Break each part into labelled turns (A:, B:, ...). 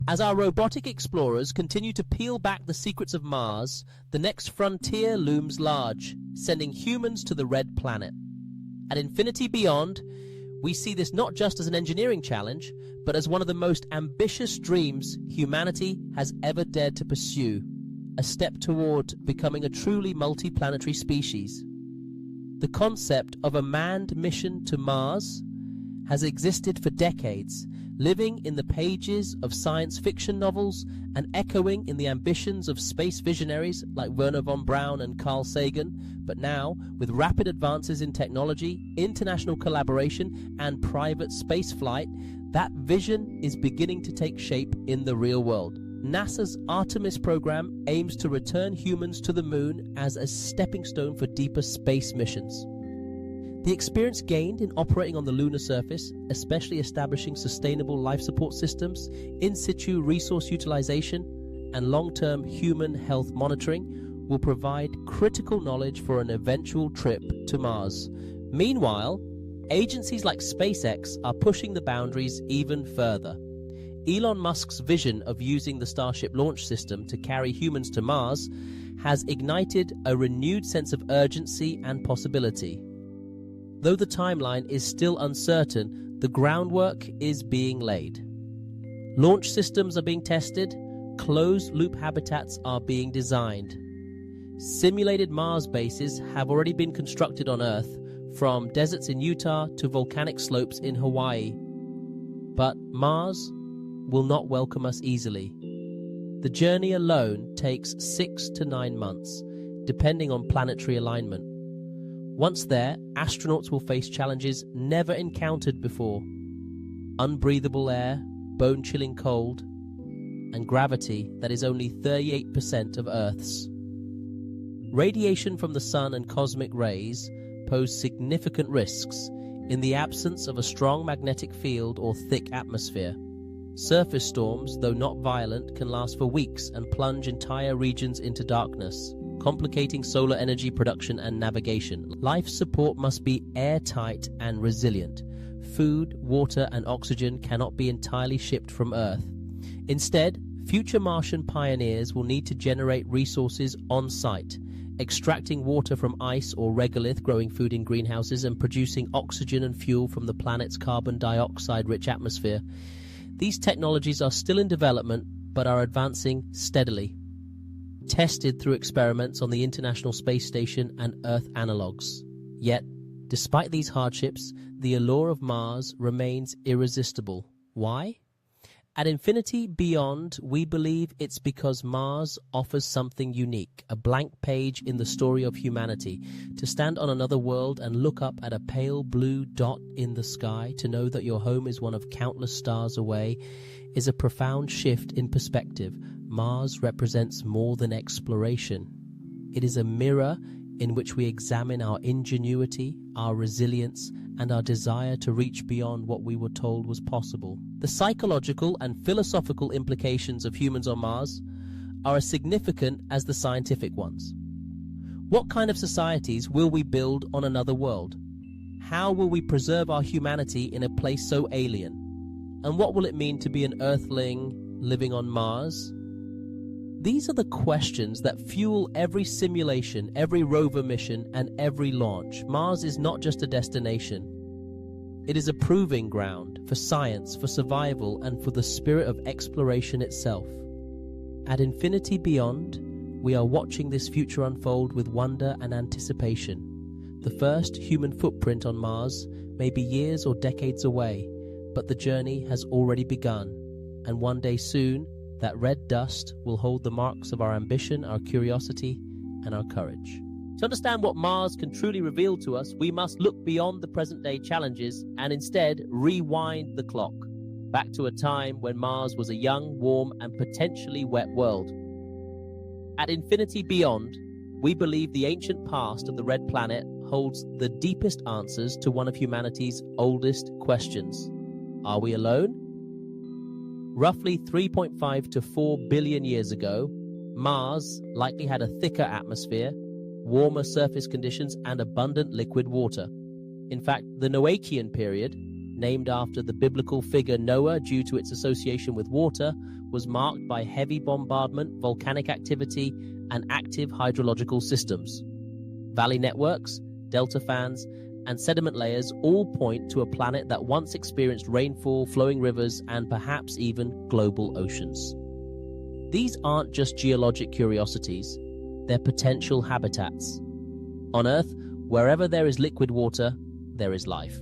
A: As our robotic explorers continue to peel back the secrets of Mars, the next frontier looms large, sending humans to the Red Planet. At Infinity Beyond, we see this not just as an engineering challenge, but as one of the most ambitious dreams humanity has ever dared to pursue, a step toward becoming a truly multi-planetary species. The concept of a manned mission to Mars has existed for decades, living in the pages of science fiction novels and echoing in the ambitions of space visionaries like Wernher von Braun and Carl Sagan. But now, with rapid advances in technology, international collaboration, and private space flight, that vision is beginning to take shape in the real world. NASA's Artemis program aims to return humans to the moon as a stepping stone for deeper space missions. The experience gained in operating on the lunar surface, especially establishing sustainable life support systems, in situ resource utilization, and long-term human health monitoring, will provide critical knowledge for an eventual trip to Mars. Meanwhile, agencies like SpaceX are pushing the boundaries even further. Elon Musk's vision of using the Starship launch system to carry humans to Mars has ignited a renewed sense of urgency and possibility. Though the timeline is still uncertain, the groundwork is being laid. Launch systems are being tested, closed-loop habitats are being designed. Simulated Mars bases have already been constructed on Earth, from deserts in Utah to volcanic slopes in Hawaii. But Mars will not welcome us easily. The journey alone takes 6 to 9 months, depending on planetary alignment. Once there, astronauts will face challenges never encountered before: unbreathable air, bone-chilling cold, and gravity that is only 38% of Earth's. Radiation from the sun and cosmic rays pose significant risks in the absence of a strong magnetic field or thick atmosphere. Surface storms, though not violent, can last for weeks and plunge entire regions into darkness, complicating solar energy production and navigation. Life support must be airtight and resilient. Food, water, and oxygen cannot be entirely shipped from Earth. Instead, future Martian pioneers will need to generate resources on-site, extracting water from ice or regolith, growing food in greenhouses, and producing oxygen and fuel from the planet's carbon dioxide-rich atmosphere. These technologies are still in development, but are advancing steadily, tested through experiments on the International Space Station and Earth analogues. Yet, despite these hardships, the allure of Mars remains irresistible. Why? At Infinity Beyond, we believe it's because Mars offers something unique, a blank page in the story of humanity. To stand on another world and look up at a pale blue dot in the sky, to know that your home is one of countless stars away, is a profound shift in perspective. Mars represents more than exploration. It is a mirror in which we examine our ingenuity, our resilience, and our desire to reach beyond what we were told was possible. The psychological and philosophical implications of humans on Mars are as significant as the scientific ones. What kind of societies will we build on another world? How will we preserve our humanity in a place so alien? And what will it mean to be an Earthling living on Mars? These are the questions that fuel every simulation, every rover mission, and every launch. Mars is not just a destination. It is a proving ground for science, for survival, and for the spirit of exploration itself. At Infinity Beyond, we are watching this future unfold with wonder and anticipation. The first human footprint on Mars may be years or decades away, but the journey has already begun, and one day soon, that red dust will hold the marks of our ambition, our curiosity, and our courage. To understand what Mars can truly reveal to us, we must look beyond the present-day challenges and instead rewind the clock, back to a time when Mars was a young, warm, and potentially wet world. At Infinity Beyond, we believe the ancient past of the Red Planet holds the deepest answers to one of humanity's oldest questions. Are we alone? Roughly 3.5 to 4 billion years ago, Mars likely had a thicker atmosphere, warmer surface conditions, and abundant liquid water. In fact, the Noachian period, named after the biblical figure Noah due to its association with water, was marked by heavy bombardment, volcanic activity, and active hydrological systems. Valley networks, delta fans, and sediment layers all point to a planet that once experienced rainfall, flowing rivers, and perhaps even global oceans. These aren't just geologic curiosities, they're potential habitats. On Earth, wherever there is liquid water, there is life.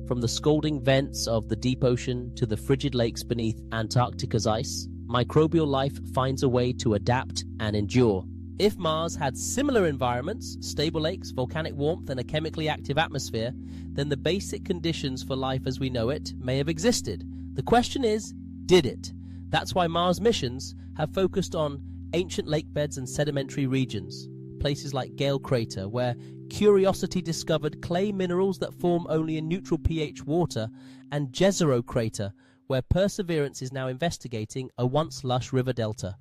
A: From the scalding vents of the deep ocean to the frigid lakes beneath Antarctica's ice, microbial life finds a way to adapt and endure. If Mars had similar environments, stable lakes, volcanic warmth, and a chemically active atmosphere, then the basic conditions for life as we know it may have existed. The question is, did it? That's why Mars missions have focused on ancient lake beds and sedimentary regions, places like Gale Crater, where Curiosity discovered clay minerals that form only in neutral pH water, and Jezero Crater, where Perseverance is now investigating a once lush river delta.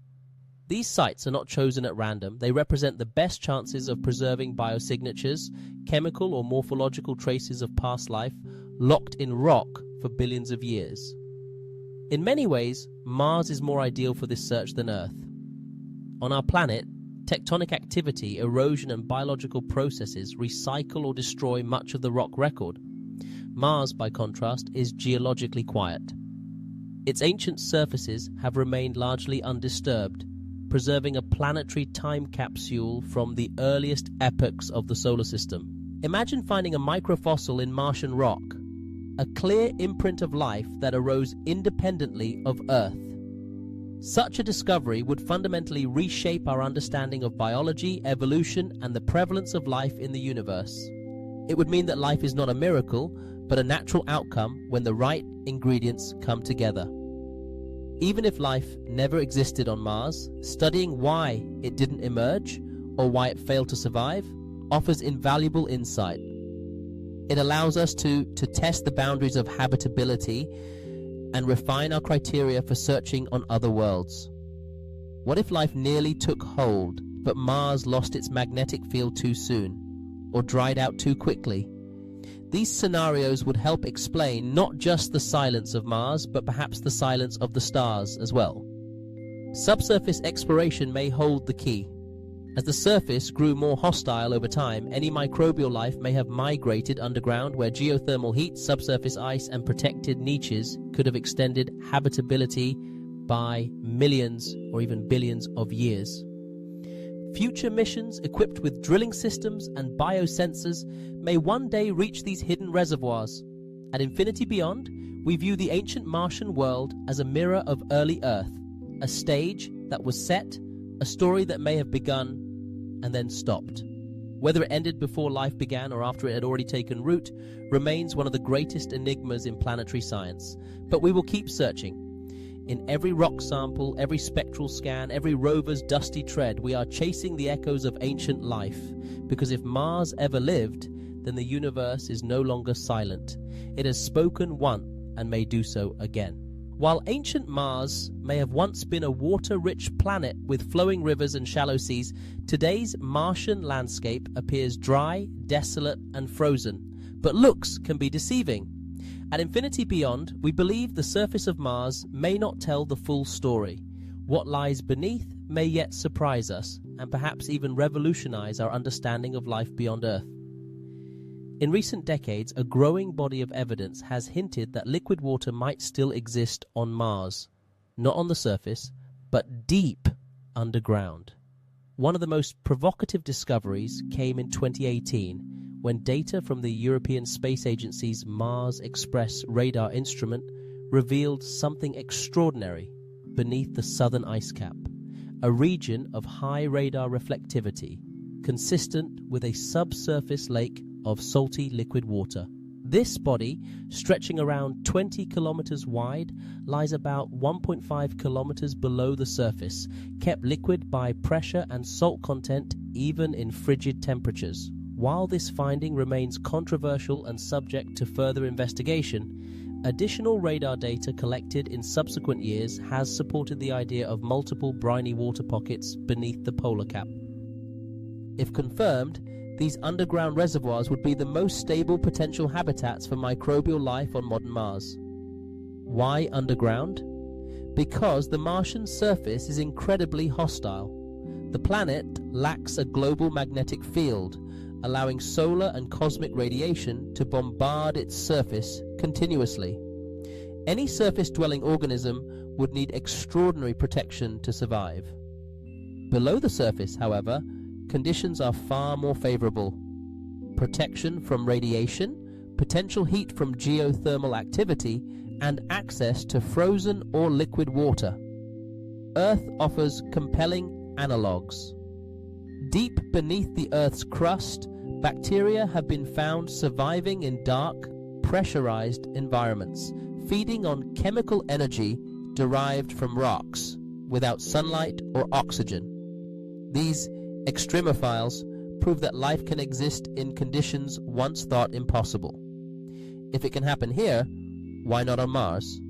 A: These sites are not chosen at random. They represent the best chances of preserving biosignatures, chemical or morphological traces of past life, locked in rock for billions of years. In many ways, Mars is more ideal for this search than Earth. On our planet, tectonic activity, erosion, and biological processes recycle or destroy much of the rock record. Mars, by contrast, is geologically quiet. Its ancient surfaces have remained largely undisturbed, preserving a planetary time capsule from the earliest epochs of the solar system. Imagine finding a microfossil in Martian rock, a clear imprint of life that arose independently of Earth. Such a discovery would fundamentally reshape our understanding of biology, evolution, and the prevalence of life in the universe. It would mean that life is not a miracle, but a natural outcome when the right ingredients come together. Even if life never existed on Mars, studying why it didn't emerge or why it failed to survive offers invaluable insight. It allows us to test the boundaries of habitability and refine our criteria for searching on other worlds. What if life nearly took hold, but Mars lost its magnetic field too soon, or dried out too quickly? These scenarios would help explain not just the silence of Mars, but perhaps the silence of the stars as well. Subsurface exploration may hold the key. As the surface grew more hostile over time, any microbial life may have migrated underground, where geothermal heat, subsurface ice, and protected niches could have extended habitability by millions or even billions of years. Future missions equipped with drilling systems and biosensors may one day reach these hidden reservoirs. At Infinity Beyond, we view the ancient Martian world as a mirror of early Earth, a stage that was set, a story that may have begun and then stopped. Whether it ended before life began or after it had already taken root remains one of the greatest enigmas in planetary science. But we will keep searching. In every rock sample, every spectral scan, every rover's dusty tread, we are chasing the echoes of ancient life. Because if Mars ever lived, then the universe is no longer silent. It has spoken once and may do so again. While ancient Mars may have once been a water-rich planet with flowing rivers and shallow seas, today's Martian landscape appears dry, desolate, and frozen. But looks can be deceiving. At Infinity Beyond, we believe the surface of Mars may not tell the full story. What lies beneath may yet surprise us, and perhaps even revolutionize our understanding of life beyond Earth. In recent decades, a growing body of evidence has hinted that liquid water might still exist on Mars, not on the surface, but deep underground. One of the most provocative discoveries came in 2018, when data from the European Space Agency's Mars Express radar instrument revealed something extraordinary beneath the southern ice cap, a region of high radar reflectivity, consistent with a subsurface lake of salty liquid water. This body, stretching around 20 kilometers wide, lies about 1.5 kilometers below the surface, kept liquid by pressure and salt content even in frigid temperatures. While this finding remains controversial and subject to further investigation, additional radar data collected in subsequent years has supported the idea of multiple briny water pockets beneath the polar cap. If confirmed, these underground reservoirs would be the most stable potential habitats for microbial life on modern Mars. Why underground? because the Martian surface is incredibly hostile. The planet lacks a global magnetic field, allowing solar and cosmic radiation to bombard its surface continuously. Any surface-dwelling organism would need extraordinary protection to survive. Below the surface, however, conditions are far more favorable. Protection from radiation, potential heat from geothermal activity, and access to frozen or liquid water. Earth offers compelling analogues. Deep beneath the Earth's crust, bacteria have been found surviving in dark, pressurized environments, feeding on chemical energy derived from rocks, without sunlight or oxygen. These extremophiles prove that life can exist in conditions once thought impossible. If it can happen here, why not on Mars?